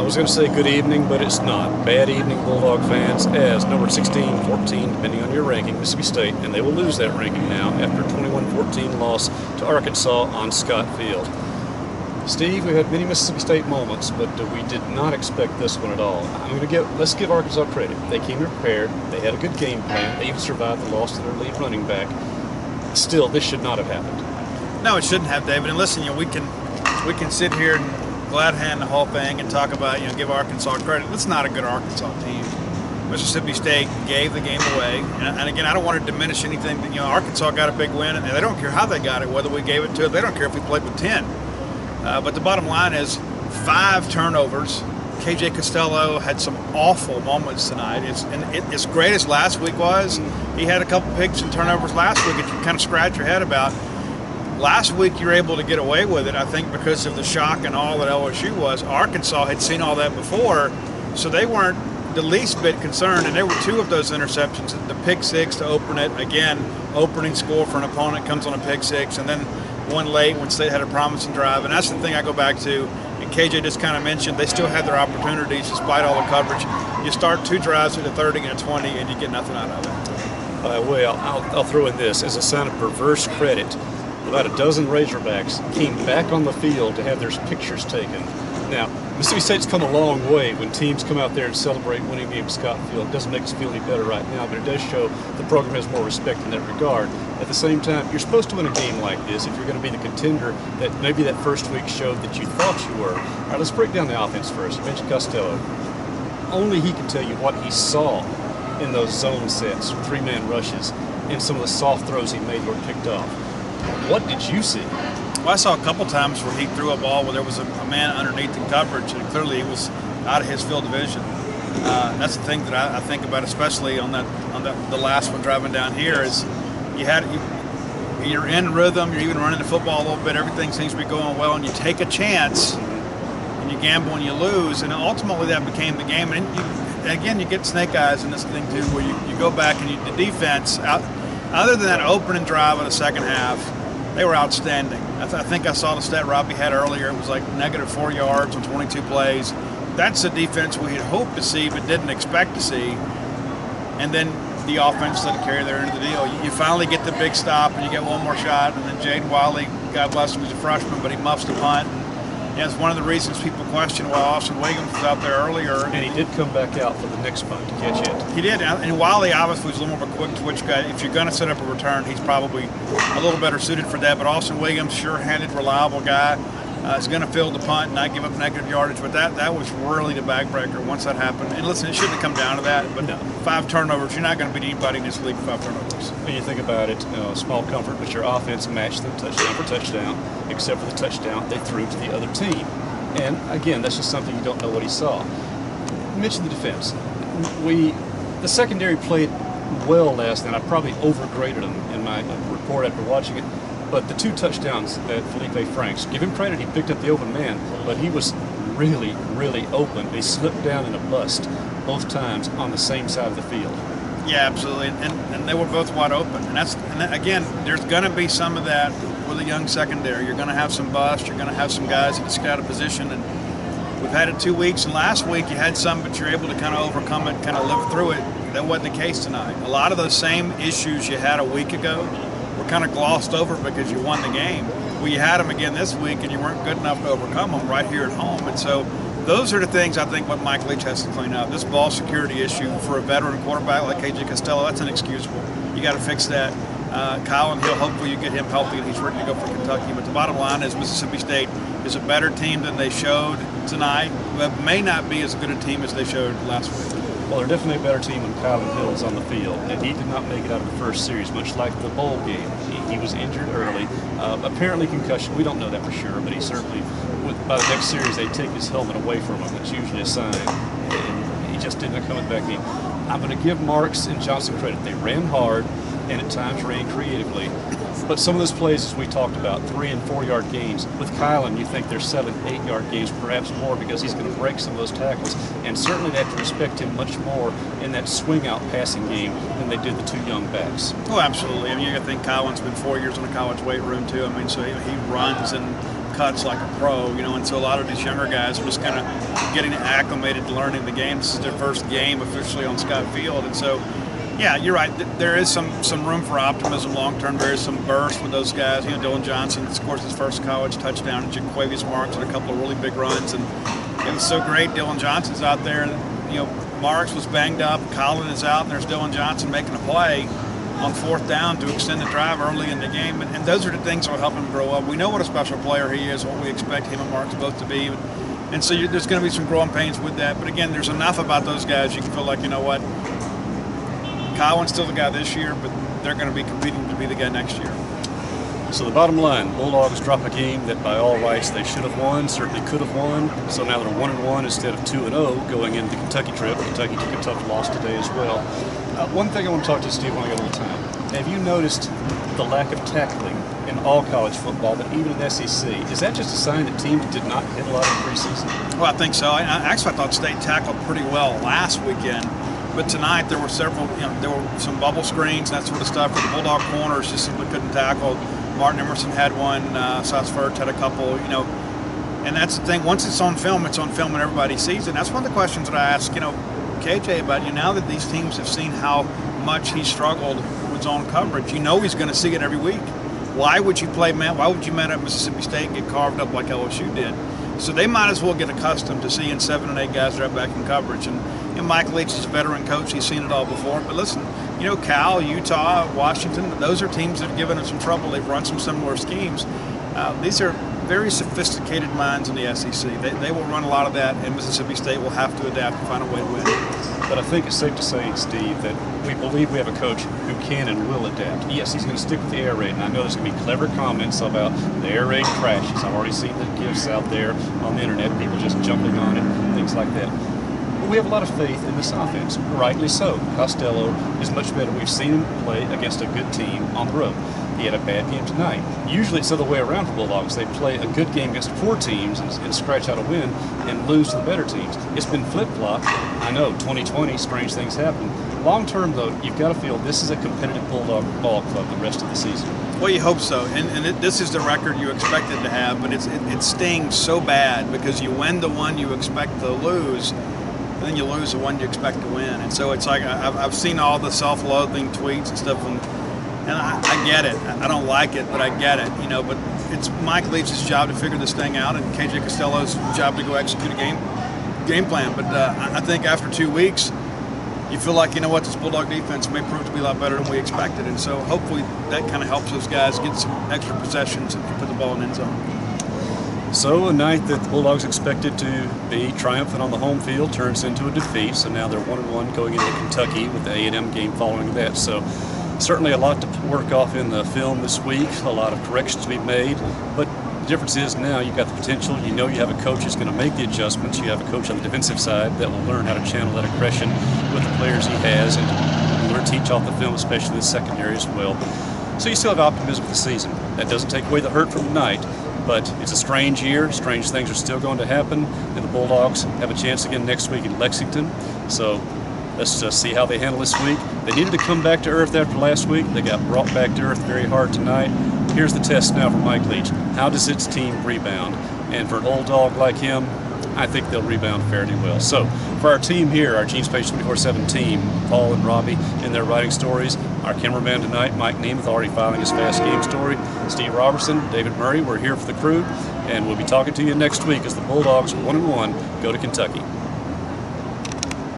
was going to say good evening, but it's not. Bad evening, Bulldog fans, as number 16, 14, depending on your ranking, Mississippi State, and they will lose that ranking now after a 21-14 loss to Arkansas on Scott Field. Steve, we've had many Mississippi State moments, but we did not expect this one at all. Let's give Arkansas credit. They came prepared. They had a good game plan. They even survived the loss to their lead running back. Still, this should not have happened. No, it shouldn't have, David. And listen, we can sit here and glad hand the whole thing and talk about, give Arkansas credit. It's not a good Arkansas team. Mississippi State gave the game away. And again, I don't want to diminish anything. Arkansas got a big win, and they don't care how they got it, whether we gave it to them. They don't care if we played with 10. But the bottom line is 5 turnovers. KJ Costello had some awful moments tonight. As great as last week was, he had a couple picks and turnovers last week that you kind of scratch your head about. Last week you were able to get away with it, I think, because of the shock and all that LSU was. Arkansas had seen all that before, so they weren't the least bit concerned, and there were 2 of those interceptions. The pick 6 to open it, again, opening score for an opponent comes on a pick 6, and then one late when State had a promising drive. And that's the thing I go back to, and KJ just kind of mentioned, they still had their opportunities despite all the coverage. You start 2 drives with a 30 and a 20, and you get nothing out of it. Well, I'll throw in this as a sign of perverse credit. About a dozen Razorbacks came back on the field to have their pictures taken. Now, Mississippi State's come a long way when teams come out there and celebrate winning game at Scott Field. It doesn't make us feel any better right now, but it does show the program has more respect in that regard. At the same time, you're supposed to win a game like this if you're going to be the contender that maybe that first week showed that you thought you were. All right, let's break down the offense first. You mentioned Costello. Only he can tell you what he saw in those zone sets, 3-man rushes, and some of the soft throws he made were picked off. What did you see? Well, I saw a couple times where he threw a ball where there was a man underneath in coverage, and clearly he was out of his field of vision. That's the thing that I think about, especially on the last one driving down here, is you're in rhythm, you're even running the football a little bit, everything seems to be going well, and you take a chance, and you gamble and you lose, and ultimately that became the game. And again, you get snake eyes in this thing too, where you go back and the defense, other than that opening drive of the second half, they were outstanding. I think I saw the stat Robbie had earlier. It was like -4 yards on 22 plays. That's the defense we had hoped to see but didn't expect to see. And then the offense let it carry their end of the deal. You finally get the big stop and you get one more shot. And then Jaden Wiley, God bless him, he's a freshman, but he muffs the punt. And it's one of the reasons people question why Austin Williams was out there earlier. And he did come back out for the next punt to catch it. He did, and Wiley obviously was a little more of a quick twitch guy. If you're going to set up a return, he's probably a little better suited for that. But Austin Williams, sure-handed, reliable guy, is going to field the punt and not give up negative yardage. But that was really the backbreaker once that happened. And listen, it shouldn't have come down to that. But no. 5 turnovers, you're not going to beat anybody in this league with 5 turnovers. When you think about it, small comfort, but your offense matched them touchdown for touchdown, except for the touchdown they threw to the other team. And again, that's just something you don't know what he saw. You mentioned the defense. The secondary played well last night. I probably overgraded them in my report after watching it. But the 2 touchdowns that Felipe Franks, give him credit, he picked up the open man, but he was really, really open. He slipped down in a bust both times on the same side of the field. Yeah, absolutely, and they were both wide open. And again, there's going to be some of that with a young secondary. You're going to have some bust. You're going to have some guys that get out of position. And we've had it 2 weeks, and last week you had some, but you're able to kind of overcome it, kind of live through it. That wasn't the case tonight. A lot of those same issues you had a week ago were kind of glossed over because you won the game. Well, you had them again this week, and you weren't good enough to overcome them right here at home. And so those are the things I think what Mike Leach has to clean up. This ball security issue for a veteran quarterback like KJ Costello, that's inexcusable. You got to fix that. Colin Hill, hopefully you get him healthy and he's ready to go for Kentucky. But the bottom line is Mississippi State is a better team than they showed tonight, but may not be as good a team as they showed last week. Well, they're definitely a better team when Colin Hill is on the field, and he did not make it out of the first series, much like the bowl game. He was injured early, apparently concussion. We don't know that for sure, but he certainly, by the next series, they take his helmet away from him. That's usually a sign, and he just didn't come back in. I'm going to give Marks and Johnson credit. They ran hard and at times ran creatively. But some of those plays, as we talked about, 3- and 4-yard gains. With Kylan, you think they're 7-, 8-yard gains, perhaps more, because he's going to break some of those tackles. And certainly they have to respect him much more in that swing-out passing game than they did the 2 young backs. Oh, absolutely. I mean, you got to think Kylan's been 4 years in a college weight room, too. I mean, so he runs and cuts like a pro, and so a lot of these younger guys are just kind of getting acclimated to learning the game. This is their first game officially on Scott Field, and so, yeah, you're right. There is some room for optimism long term. There is some burst with those guys. Dylan Johnson scores his first college touchdown, and Jaquavius Marks had a couple of really big runs, and it was so great. Dylan Johnson's out there, and Marks was banged up. Collin is out, and there's Dylan Johnson making a play on fourth down to extend the drive early in the game, and those are the things that will help him grow up. We know what a special player he is, what we expect him and Marks both to be, and so there's going to be some growing pains with that. But again, there's enough about those guys you can feel like, you know what, Cowan's still the guy this year, but they're going to be competing to be the guy next year. So the bottom line, Bulldogs drop a game that by all rights they should have won, certainly could have won. So now they're 1-1 instead of 2-0 going into the Kentucky trip. Kentucky took a tough loss today as well. One thing I want to talk to you, Steve, when I got a little time. Have you noticed the lack of tackling in all college football, but even in SEC? Is that just a sign that teams did not hit a lot in preseason? Well, I think so. I thought State tackled pretty well last weekend. But tonight there were several, there were some bubble screens, that sort of stuff, where the Bulldog corners just simply couldn't tackle. Martin Emerson had one, Sauce Firth had a couple, and that's the thing. Once it's on film and everybody sees it. And that's one of the questions that I ask, KJ about, now that these teams have seen how much he struggled with zone coverage, he's going to see it every week. Why would you play man? Why would you man at Mississippi State and get carved up like LSU did? So they might as well get accustomed to seeing 7 and 8 guys right back in coverage. And Mike Leach is a veteran coach; he's seen it all before. But listen, Cal, Utah, Washington, those are teams that have given us some trouble. They've run some similar schemes. These are very sophisticated minds in the SEC. They will run a lot of that, and Mississippi State will have to adapt and find a way to win. But I think it's safe to say, Steve, that we believe we have a coach who can and will adapt. Yes, he's going to stick with the air raid, and I know there's going to be clever comments about the air raid crashes. I've already seen the gifs out there on the internet, people just jumping on it, things like that. But we have a lot of faith in this offense, rightly so. Costello is much better. We've seen him play against a good team on the road. He had a bad game tonight. Usually it's the other way around for Bulldogs. They play a good game against poor teams and scratch out a win and lose to the better teams. It's been flip-flopped. I know, 2020, strange things happen. Long term, though, you've got to feel this is a competitive Bulldog ball club the rest of the season. Well, you hope so. And this is the record you expected to have, but it stings so bad because you win the one you expect to lose, and then you lose the one you expect to win. And so it's like I've seen all the self-loathing tweets and stuff, and I get it. I don't like it, but I get it, But it's Mike Leach's job to figure this thing out, and KJ Costello's job to go execute a game plan. But I think after 2 weeks, you feel like, this Bulldog defense may prove to be a lot better than we expected. And so hopefully that kind of helps those guys get some extra possessions and can put the ball in the end zone. So a night that the Bulldogs expected to be triumphant on the home field turns into a defeat. So now they're 1-1 going into Kentucky with the A&M game following that. So certainly a lot to work off in the film this week, a lot of corrections to be made, but the difference is now you've got the potential, you have a coach who's going to make the adjustments, you have a coach on the defensive side that will learn how to channel that aggression with the players he has and learn to teach off the film, especially the secondary as well. So you still have optimism for the season. That doesn't take away the hurt from tonight, but it's a strange year, strange things are still going to happen, and the Bulldogs have a chance again next week in Lexington. So let's just see how they handle this week. They needed to come back to earth after last week. They got brought back to earth very hard tonight. Here's the test now for Mike Leach. How does its team rebound? And for an old dog like him, I think they'll rebound fairly well. So for our team here, our Gene Space 24/7 team, Paul and Robbie in their writing stories, our cameraman tonight, Mike Nemeth, already filing his fast game story, Steve Robertson, David Murray, we're here for the crew, and we'll be talking to you next week as the Bulldogs 1-1 go to Kentucky.